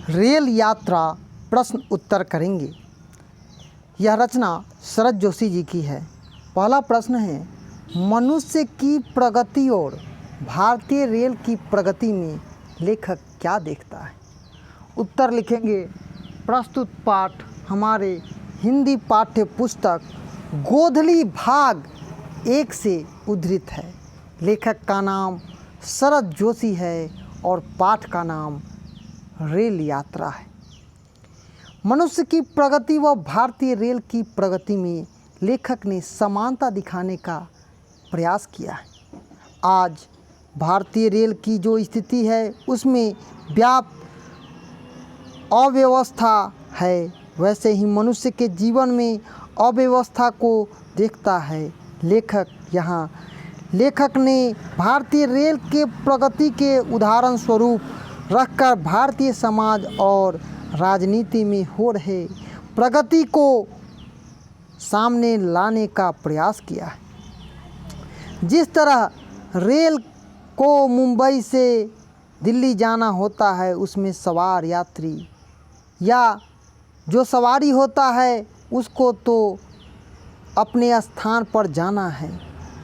Rail यात्रा प्रश्न उत्तर करेंगे। यह रचना शरद जोशी जी की है। पहला प्रश्न है, मनुष्य की प्रगति और भारतीय रेल की प्रगति में लेखक क्या देखता है? उत्तर लिखेंगे। प्रस्तुत पाठ हमारे हिंदी पाठ्य पुस्तक गोधली भाग 1 से उद्धृत है। लेखक का नाम शरद जोशी है और पाठ का नाम रेल यात्रा है। मनुष्य की प्रगति व भारतीय रेल की प्रगति में लेखक ने समानता दिखाने का प्रयास किया है। आज भारतीय रेल की जो स्थिति है उसमें व्याप्त अव्यवस्था है, वैसे ही मनुष्य के जीवन में अव्यवस्था को देखता है। लेखक ने भारतीय रेल के प्रगति के उदाहरण स्वरूप रखकर भारतीय समाज और राजनीति में हो रहे प्रगति को सामने लाने का प्रयास किया है। जिस तरह रेल को मुंबई से दिल्ली जाना होता है, उसमें सवार यात्री या जो सवारी होता है उसको तो अपने स्थान पर जाना है।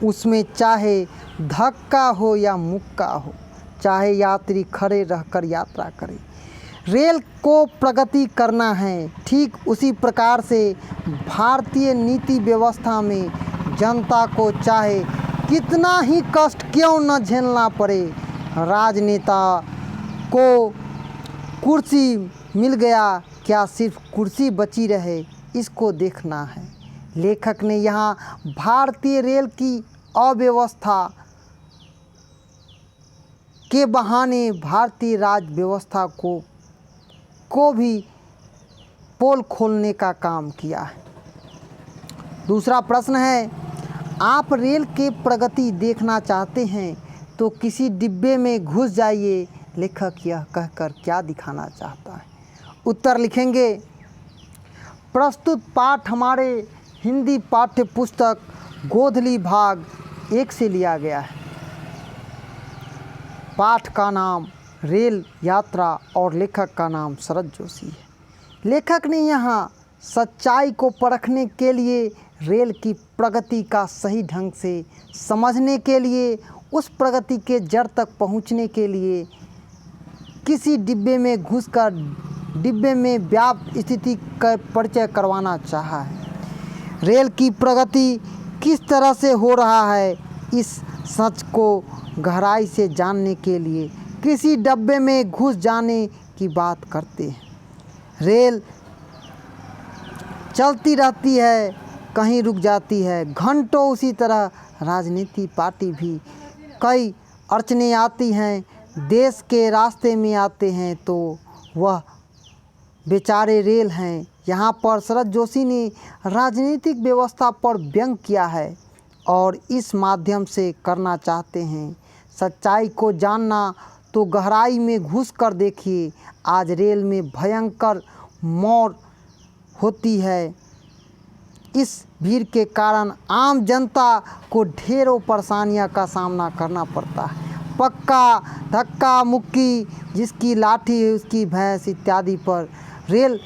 उसमें चाहे धक्का हो या मुक्का हो, चाहे यात्री खड़े रहकर यात्रा करे, रेल को प्रगति करना है। ठीक उसी प्रकार से भारतीय नीति व्यवस्था में जनता को चाहे कितना ही कष्ट क्यों न झेलना पड़े, राजनेता को कुर्सी मिल गया, क्या सिर्फ कुर्सी बची रहे, इसको देखना है। लेखक ने यहाँ भारतीय रेल की अव्यवस्था के बहाने भारतीय राज्य व्यवस्था को भी पोल खोलने का काम किया है। दूसरा प्रश्न है, आप रेल के प्रगति देखना चाहते हैं तो किसी डिब्बे में घुस जाइए। लेखक यह कहकर क्या दिखाना चाहता है? उत्तर लिखेंगे। प्रस्तुत पाठ हमारे हिंदी पाठ्य पुस्तक गोधली भाग 1 से लिया गया है। पाठ का नाम रेल यात्रा और लेखक का नाम शरद जोशी है। लेखक ने यहाँ सच्चाई को परखने के लिए, रेल की प्रगति का सही ढंग से समझने के लिए, उस प्रगति के जड़ तक पहुँचने के लिए किसी डिब्बे में घुसकर डिब्बे में व्याप्त स्थिति का परिचय करवाना चाहा है। रेल की प्रगति किस तरह से हो रहा है, इस सच को गहराई से जानने के लिए किसी डब्बे में घुस जाने की बात करते हैं। रेल चलती रहती है, कहीं रुक जाती है, घंटों। उसी तरह राजनीति पार्टी भी कई अड़चनें आती हैं, देश के रास्ते में आते हैं, तो वह बेचारे रेल हैं। यहाँ पर शरद जोशी ने राजनीतिक व्यवस्था पर व्यंग किया है और इस माध्यम से करना चाहते हैं। सच्चाई को जानना तो गहराई में घुस कर देखिए। आज रेल में भयंकर मौत होती है। इस भीड़ के कारण आम जनता को ढेरों परेशानियों का सामना करना पड़ता है। पक्का, धक्का मुक्की, जिसकी लाठी है उसकी भैंस इत्यादि पर रेल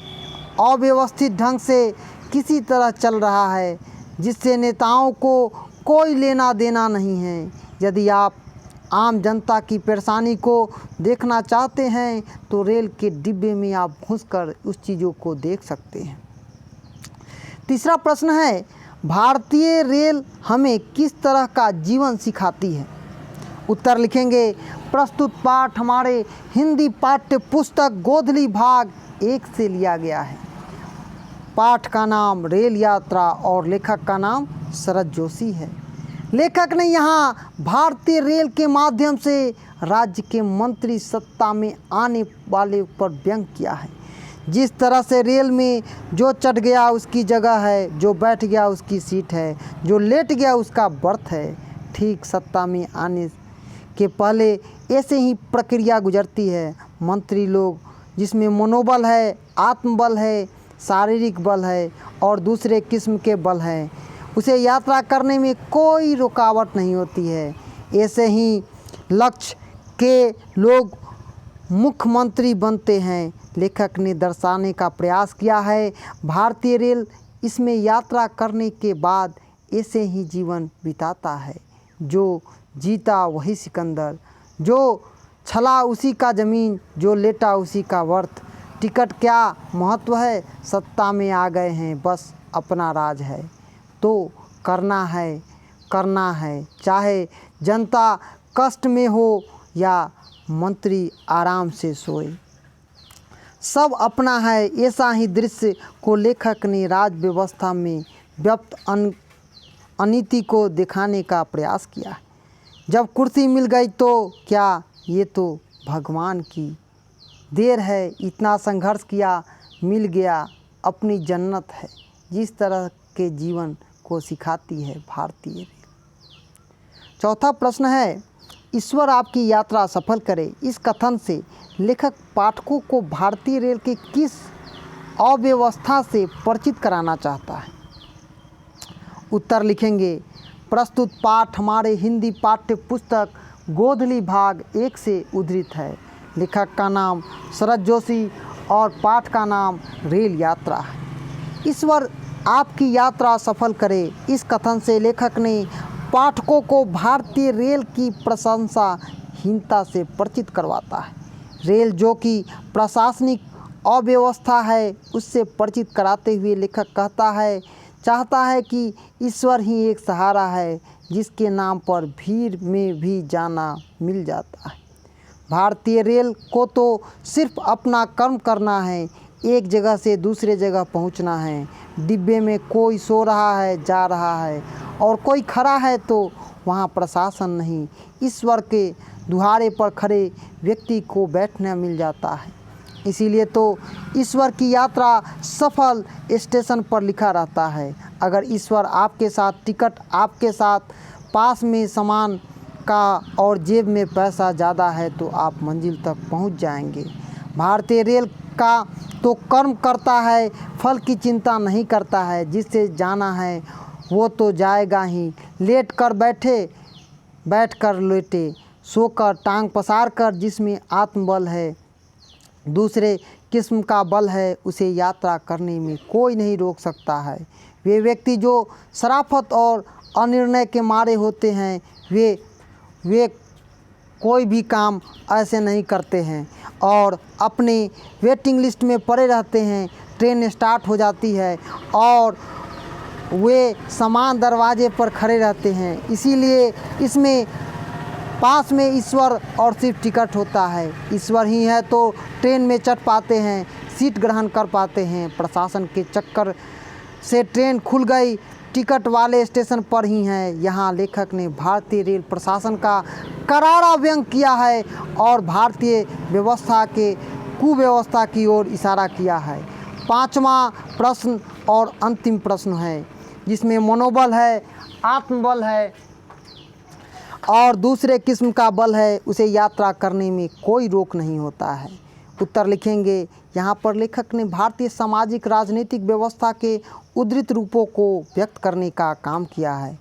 अव्यवस्थित ढंग से किसी तरह चल रहा है, जिससे नेताओं को कोई लेना देना नहीं है। यदि आप आम जनता की परेशानी को देखना चाहते हैं तो रेल के डिब्बे में आप घुसकर उस चीज़ों को देख सकते हैं। तीसरा प्रश्न है, भारतीय रेल हमें किस तरह का जीवन सिखाती है? उत्तर लिखेंगे। प्रस्तुत पाठ हमारे हिंदी पाठ्य पुस्तक गोधली भाग 1 से लिया गया है। पाठ का नाम रेल यात्रा और लेखक का नाम शरद जोशी है। लेखक ने यहाँ भारतीय रेल के माध्यम से राज्य के मंत्री सत्ता में आने वाले पर व्यंग किया है। जिस तरह से रेल में जो चढ़ गया उसकी जगह है, जो बैठ गया उसकी सीट है, जो लेट गया उसका बर्थ है, ठीक सत्ता में आने के पहले ऐसे ही प्रक्रिया गुजरती है। मंत्री लोग जिसमें मनोबल है, आत्मबल है, शारीरिक बल है और दूसरे किस्म के बल हैं, उसे यात्रा करने में कोई रुकावट नहीं होती है। ऐसे ही लक्ष्य के लोग मुख्यमंत्री बनते हैं। लेखक ने दर्शाने का प्रयास किया है भारतीय रेल इसमें यात्रा करने के बाद ऐसे ही जीवन बिताता है। जो जीता वही सिकंदर, जो छला उसी का ज़मीन, जो लेटा उसी का वर्थ। टिकट क्या महत्व है, सत्ता में आ गए हैं बस अपना राज है। तो करना है चाहे जनता कष्ट में हो या मंत्री आराम से सोए। सब अपना है ऐसा ही दृश्य को लेखक ने राज व्यवस्था में व्याप्त अनीति को दिखाने का प्रयास किया है। जब कुर्सी मिल गई तो क्या ये तो भगवान की देर है, इतना संघर्ष किया मिल गया अपनी जन्नत है। जिस तरह के जीवन को सिखाती है भारतीय रेल। चौथा प्रश्न है, ईश्वर आपकी यात्रा सफल करे। इस कथन से लेखक पाठकों को भारतीय रेल के किस अव्यवस्था से परिचित कराना चाहता है? उत्तर लिखेंगे। प्रस्तुत पाठ हमारे हिंदी पाठ्य पुस्तक गोधली भाग 1 से उद्धृत है। लेखक का नाम शरद जोशी और पाठ का नाम रेल यात्रा है। ईश्वर आपकी यात्रा सफल करे। इस कथन से लेखक ने पाठकों को भारतीय रेल की प्रशंसाहीनता से परिचित करवाता है। रेल जो कि प्रशासनिक अव्यवस्था है उससे परिचित कराते हुए लेखक चाहता है कि ईश्वर ही एक सहारा है जिसके नाम पर भीड़ में भी जाना मिल जाता है। भारतीय रेल को तो सिर्फ अपना कर्म करना है, एक जगह से दूसरे जगह पहुंचना है। डिब्बे में कोई सो रहा है, जा रहा है और कोई खड़ा है तो वहां प्रशासन नहीं, ईश्वर के दुहारे पर खड़े व्यक्ति को बैठना मिल जाता है। इसीलिए तो ईश्वर की यात्रा सफल स्टेशन पर लिखा रहता है। अगर ईश्वर आपके साथ, टिकट आपके साथ, पास में सामान का और जेब में पैसा ज़्यादा है तो आप मंजिल तक पहुंच जाएंगे। भारतीय रेल का तो कर्म करता है, फल की चिंता नहीं करता है। जिससे जाना है वो तो जाएगा ही। लेट कर बैठ कर लेटे, सोकर टांग पसार कर, जिसमें आत्मबल है, दूसरे किस्म का बल है, उसे यात्रा करने में कोई नहीं रोक सकता है। वे व्यक्ति जो शराफत और अनिर्णय के मारे होते हैं वे कोई भी काम ऐसे नहीं करते हैं और अपने वेटिंग लिस्ट में पड़े रहते हैं। ट्रेन स्टार्ट हो जाती है और वे सामान दरवाजे पर खड़े रहते हैं। इसीलिए इसमें पास में ईश्वर और सिर्फ टिकट होता है। ईश्वर ही है तो ट्रेन में चढ़ पाते हैं, सीट ग्रहण कर पाते हैं। प्रशासन के चक्कर से ट्रेन खुल गई, टिकट वाले स्टेशन पर ही हैं। यहाँ लेखक ने भारतीय रेल प्रशासन का करारा व्यंग किया है और भारतीय व्यवस्था के कुव्यवस्था की ओर इशारा किया है। पांचवा प्रश्न और अंतिम प्रश्न है जिसमें मनोबल है, आत्मबल है और दूसरे किस्म का बल है, उसे यात्रा करने में कोई रोक नहीं होता है। उत्तर लिखेंगे। यहाँ पर लेखक ने भारतीय सामाजिक राजनीतिक व्यवस्था के उद्धृत रूपों को व्यक्त करने का काम किया है।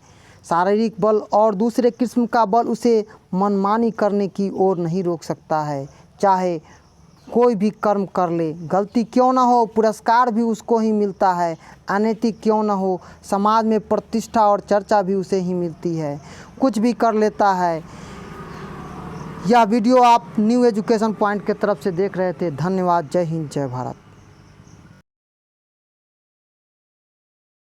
शारीरिक बल और दूसरे किस्म का बल उसे मनमानी करने की ओर नहीं रोक सकता है। चाहे कोई भी कर्म कर ले, गलती क्यों ना हो, पुरस्कार भी उसको ही मिलता है। अनैतिक क्यों ना हो, समाज में प्रतिष्ठा और चर्चा भी उसे ही मिलती है। कुछ भी कर लेता है। यह वीडियो आप न्यू एजुकेशन पॉइंट के तरफ से देख रहे थे। धन्यवाद। जय हिंद, जय भारत।